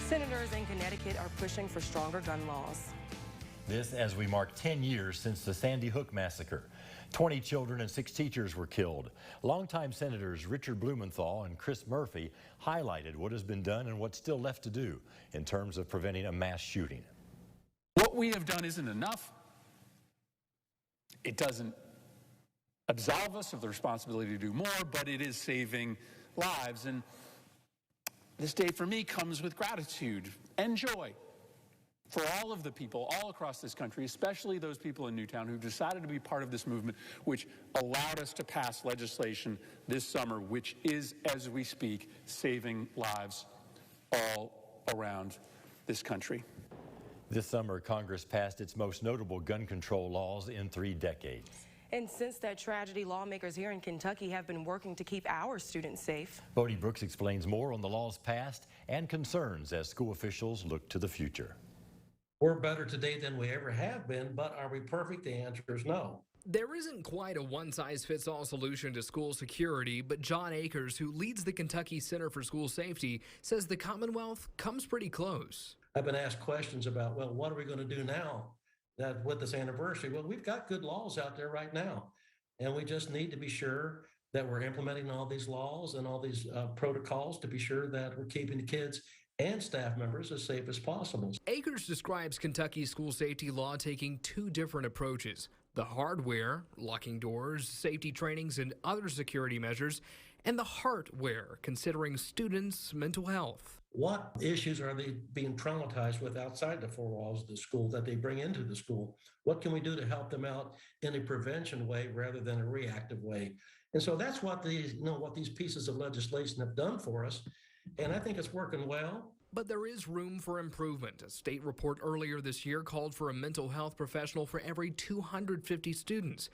Senators in Connecticut are pushing for stronger gun laws. This as we mark 10 years since the Sandy Hook massacre. 20 children and 6 teachers were killed. Longtime Senators Richard Blumenthal and Chris Murphy highlighted what has been done and what's still left to do in terms of preventing a mass shooting. What we have done isn't enough. It doesn't absolve us of the responsibility to do more, but it is saving lives. And this day for me comes with gratitude and joy for all of the people all across this country, especially those people in Newtown who've decided to be part of this movement, which allowed us to pass legislation this summer, which is, as we speak, saving lives all around this country. This summer, Congress passed its most notable gun control laws in 3 decades. And since that tragedy, lawmakers here in Kentucky have been working to keep our students safe. Bodie Brooks explains more on the laws passed and concerns as school officials look to the future. We're better today than we ever have been, but are we perfect? The answer is no. There isn't quite a one-size-fits-all solution to school security, but John Akers, who leads the Kentucky Center for School Safety, says the Commonwealth comes pretty close. I've been asked questions about, well, what are we going to do now that with this anniversary? Well, we've got good laws out there right now, and we just need to be sure that we're implementing all these laws and all these protocols to be sure that we're keeping the kids and staff members as safe as possible. Akers describes Kentucky's school safety law taking 2 different approaches: the hardware, locking doors, safety trainings, and other security measures, and the hardware, considering students' mental health. What issues are they being traumatized with outside the 4 walls of the school that they bring into the school? What can we do to help them out in a prevention way rather than a reactive way? And so that's what these pieces of legislation have done for us. And I think it's working well. But there is room for improvement. A state report earlier this year called for a mental health professional for every 250 students.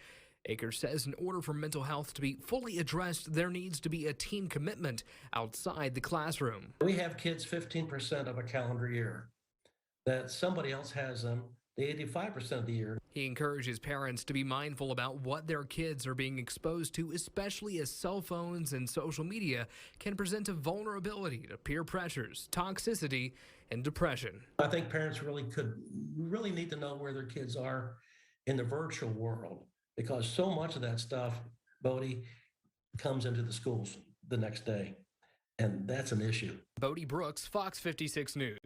Akers says in order for mental health to be fully addressed, there needs to be a team commitment outside the classroom. We have kids 15% of a calendar year that somebody else has them the 85% of the year. He encourages parents to be mindful about what their kids are being exposed to, especially as cell phones and social media can present a vulnerability to peer pressures, toxicity, and depression. I think parents really need to know where their kids are in the virtual world, because so much of that stuff, Bodie, comes into the schools the next day, and that's an issue. Bodie Brooks, Fox 56 News.